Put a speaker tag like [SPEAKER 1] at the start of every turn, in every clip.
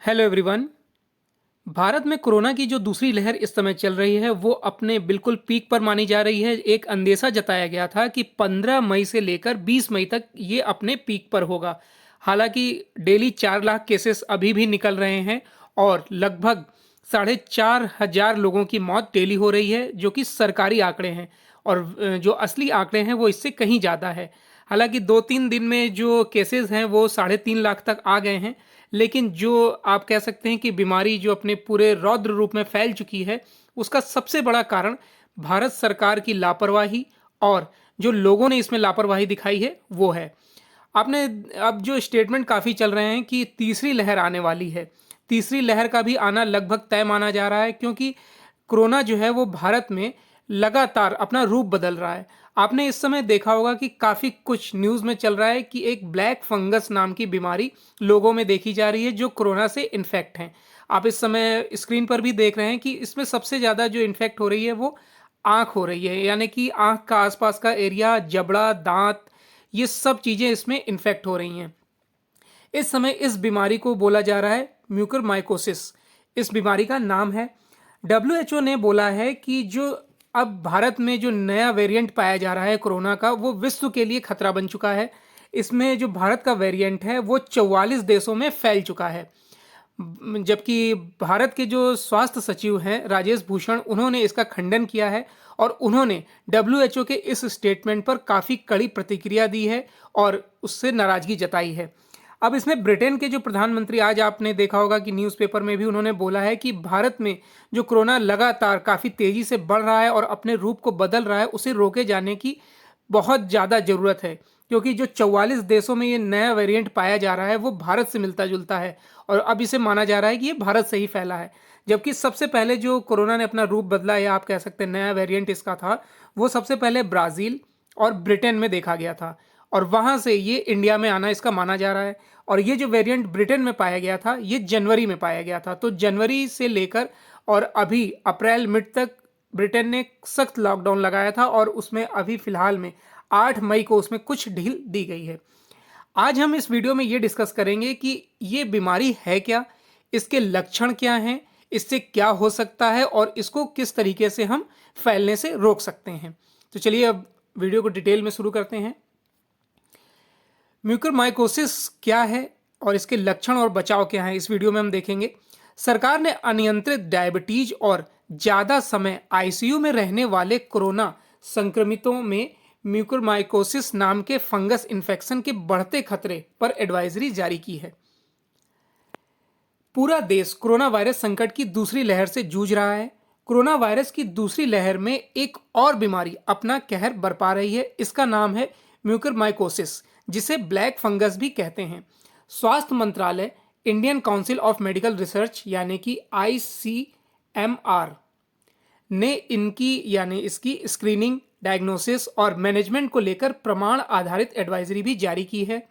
[SPEAKER 1] Hello everyone. Bharat में corona की जो दूसरी लहर इस समय चल रही है वो अपने बिल्कुल पीक पर मानी जा रही है। एक अंदेशा जताया गया था कि 15 मई से लेकर 20 मई तक ये अपने पीक पर होगा। हालांकि डेली 4 लाख केसेस अभी भी निकल रहे हैं और लगभग 4,500 लोगों की मौत डेली हो रही है, जो कि सरकारी आंकड़े हैं। और जो असली आंकड़े हैं वो इससे कहीं ज़्यादा है। हालांकि 2-3 दिन में जो केसेस हैं वो 3.5 लाख तक आ गए हैं। लेकिन जो आप कह सकते हैं कि बीमारी जो अपने पूरे रौद्र रूप में फैल चुकी है, उसका सबसे बड़ा कारण भारत सरकार की लापरवाही और जो लोगों ने इसमें लापरवाही दिखाई है वो है। आपने अब जो स्टेटमेंट काफ़ी चल रहे हैं कि तीसरी लहर आने वाली है। तीसरी लहर का भी आना लगभग तय माना जा रहा है, क्योंकि कोरोना जो है वो भारत में लगातार अपना रूप बदल रहा है। आपने इस समय देखा होगा कि काफ़ी कुछ न्यूज़ में चल रहा है कि एक ब्लैक फंगस नाम की बीमारी लोगों में देखी जा रही है जो कोरोना से इन्फेक्ट हैं। आप इस समय स्क्रीन पर भी देख रहे हैं कि इसमें सबसे ज़्यादा जो इन्फेक्ट हो रही है वो आँख हो रही है, यानी कि आँख का आसपास का एरिया, जबड़ा, दांत, ये सब चीज़ें इसमें इन्फेक्ट हो रही हैं। इस समय इस बीमारी को बोला जा रहा है म्यूकरमाइकोसिस। इस बीमारी का नाम है। डब्ल्यूएचओ ने बोला है कि जो अब भारत में जो नया वेरिएंट पाया जा रहा है कोरोना का, वो विश्व के लिए खतरा बन चुका है। इसमें जो भारत का वेरिएंट है वो 44 देशों में फैल चुका है। जबकि भारत के जो स्वास्थ्य सचिव हैं राजेश भूषण, उन्होंने इसका खंडन किया है और उन्होंने डब्ल्यूएचओ के इस स्टेटमेंट पर काफ़ी कड़ी प्रतिक्रिया दी है और उससे नाराजगी जताई है। अब इसमें ब्रिटेन के जो प्रधानमंत्री, आज आपने देखा होगा कि न्यूज़पेपर में भी उन्होंने बोला है कि भारत में जो कोरोना लगातार काफ़ी तेज़ी से बढ़ रहा है और अपने रूप को बदल रहा है, उसे रोके जाने की बहुत ज़्यादा ज़रूरत है। क्योंकि जो 44 देशों में ये नया वेरिएंट पाया जा रहा है वो भारत से मिलता जुलता है और अब इसे माना जा रहा है कि ये भारत से ही फैला है। जबकि सबसे पहले जो कोरोना ने अपना रूप बदला, या आप कह सकते हैं नया वेरिएंट इसका था, वो सबसे पहले ब्राज़ील और ब्रिटेन में देखा गया था और वहाँ से ये इंडिया में आना इसका माना जा रहा है। और ये जो वेरिएंट ब्रिटेन में पाया गया था ये जनवरी में पाया गया था। तो जनवरी से लेकर और अभी अप्रैल मिड तक ब्रिटेन ने सख्त लॉकडाउन लगाया था और उसमें अभी फिलहाल में 8 मई को उसमें कुछ ढील दी गई है। आज हम इस वीडियो में ये डिस्कस करेंगे कि ये बीमारी है क्या, इसके लक्षण क्या हैं, इससे क्या हो सकता है और इसको किस तरीके से हम फैलने से रोक सकते हैं। तो चलिए अब वीडियो को डिटेल में शुरू करते हैं। म्यूकरमाइकोसिस क्या है और इसके लक्षण और बचाव क्या है, इस वीडियो में हम देखेंगे। सरकार ने अनियंत्रित डायबिटीज और ज़्यादा समय आईसीयू में रहने वाले कोरोना संक्रमितों में म्यूकरमाइकोसिस नाम के फंगस इन्फेक्शन के बढ़ते खतरे पर एडवाइजरी जारी की है। पूरा देश कोरोना वायरस संकट की दूसरी लहर से जूझ रहा है। कोरोना वायरस की दूसरी लहर में एक और बीमारी अपना कहर बरपा रही है। इसका नाम है म्यूकरमाइकोसिस, जिसे ब्लैक फंगस भी कहते हैं। स्वास्थ्य मंत्रालय, Indian council of medical research यानी कि आईसीएमआर ने इनकी यानी इसकी स्क्रीनिंग, डायग्नोसिस और मैनेजमेंट को लेकर प्रमाण आधारित एडवाइजरी भी जारी की है।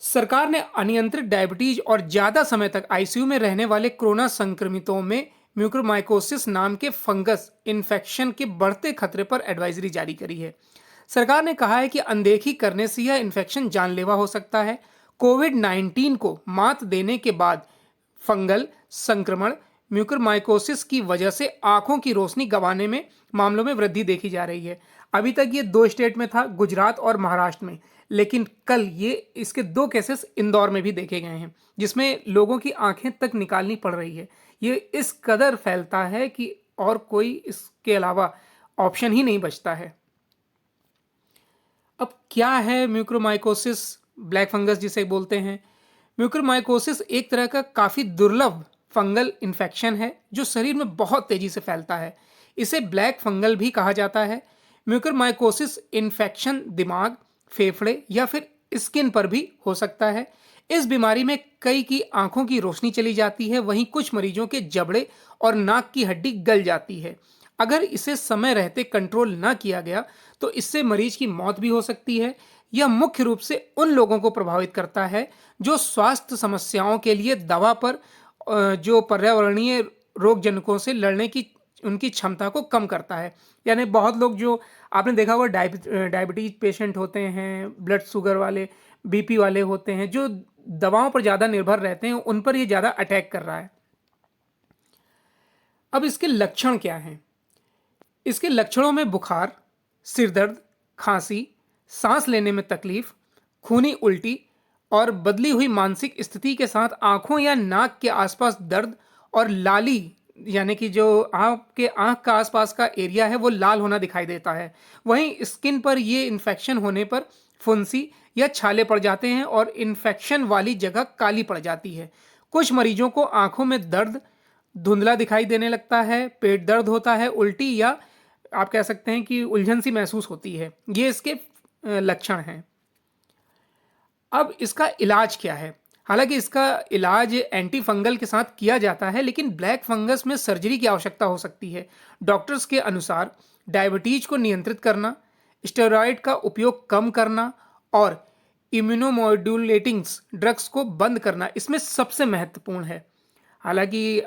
[SPEAKER 1] सरकार ने अनियंत्रित डायबिटीज और ज्यादा समय तक आईसीयू में रहने वाले कोरोना संक्रमितों में म्यूकरमाइकोसिस नाम के फंगस इन्फेक्शन के बढ़ते खतरे पर एडवाइजरी जारी करी है। सरकार ने कहा है कि अनदेखी करने से यह इन्फेक्शन जानलेवा हो सकता है। कोविड-19 को मात देने के बाद फंगल संक्रमण म्यूकरमाइकोसिस की वजह से आंखों की रोशनी गंवाने में मामलों में वृद्धि देखी जा रही है। अभी तक ये 2 स्टेट में था, गुजरात और महाराष्ट्र में, लेकिन कल ये इसके 2 केसेस इंदौर में भी देखे गए हैं, जिसमें लोगों की आंखें तक निकालनी पड़ रही है। ये इस कदर फैलता है कि और कोई इसके अलावा ऑप्शन ही नहीं बचता है। अब क्या है म्यूकरमाइकोसिस, ब्लैक फंगस जिसे बोलते हैं? म्यूकरमाइकोसिस एक तरह का काफ़ी दुर्लभ फंगल इन्फेक्शन है जो शरीर में बहुत तेज़ी से फैलता है। इसे ब्लैक फंगल भी कहा जाता है। म्यूकरमाइकोसिस इन्फेक्शन दिमाग, फेफड़े या फिर स्किन पर भी हो सकता है। इस बीमारी में कई की आंखों की रोशनी चली जाती है, वहीं कुछ मरीजों के जबड़े और नाक की हड्डी गल जाती है। अगर इसे समय रहते कंट्रोल ना किया गया तो इससे मरीज की मौत भी हो सकती है। यह मुख्य रूप से उन लोगों को प्रभावित करता है जो स्वास्थ्य समस्याओं के लिए दवा पर जो पर्यावरणीय रोगजनकों से लड़ने की उनकी क्षमता को कम करता है। यानी बहुत लोग जो आपने देखा होगा डायबिटीज पेशेंट होते हैं, ब्लड शुगर वाले, बीपी वाले होते हैं, जो दवाओं पर ज़्यादा निर्भर रहते हैं उन पर ये ज़्यादा अटैक कर रहा है। अब इसके लक्षण क्या हैं? इसके लक्षणों में बुखार, सिर दर्द, खांसी, सांस लेने में तकलीफ, खूनी उल्टी और बदली हुई मानसिक स्थिति के साथ आंखों या नाक के आसपास दर्द और लाली, यानी कि जो आपके आंख का आसपास का एरिया है वो लाल होना दिखाई देता है। वहीं स्किन पर ये इन्फेक्शन होने पर फुंसी या छाले पड़ जाते हैं और इन्फेक्शन वाली जगह काली पड़ जाती है। कुछ मरीजों को आंखों में दर्द, धुंधला दिखाई देने लगता है, पेट दर्द होता है, उल्टी या आप कह सकते हैं कि उलझन सी महसूस होती है। ये इसके लक्षण हैं। अब इसका इलाज क्या है? हालांकि इसका इलाज एंटी फंगल के साथ किया जाता है, लेकिन ब्लैक फंगस में सर्जरी की आवश्यकता हो सकती है। डॉक्टर्स के अनुसार डायबिटीज को नियंत्रित करना, स्टेरॉयड का उपयोग कम करना और इम्यूनोमोड्यूलेटिंग्स ड्रग्स को बंद करना इसमें सबसे महत्वपूर्ण है। हालांकि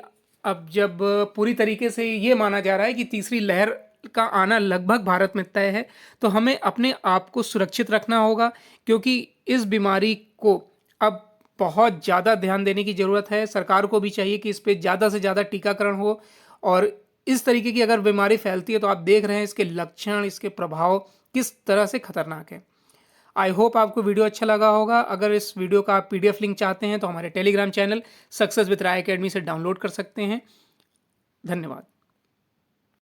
[SPEAKER 1] अब जब पूरी तरीके से ये माना जा रहा है कि तीसरी लहर का आना लगभग भारत में तय है, तो हमें अपने आप को सुरक्षित रखना होगा, क्योंकि इस बीमारी को अब बहुत ज़्यादा ध्यान देने की ज़रूरत है। सरकार को भी चाहिए कि इस पे ज़्यादा से ज़्यादा टीकाकरण हो। और इस तरीके की अगर बीमारी फैलती है तो आप देख रहे हैं इसके लक्षण, इसके प्रभाव किस तरह से खतरनाक है। आई होप आपको वीडियो अच्छा लगा होगा। अगर इस वीडियो का आप पीडीएफ लिंक चाहते हैं तो हमारे Telegram channel success with Rai academy से डाउनलोड कर सकते हैं। धन्यवाद।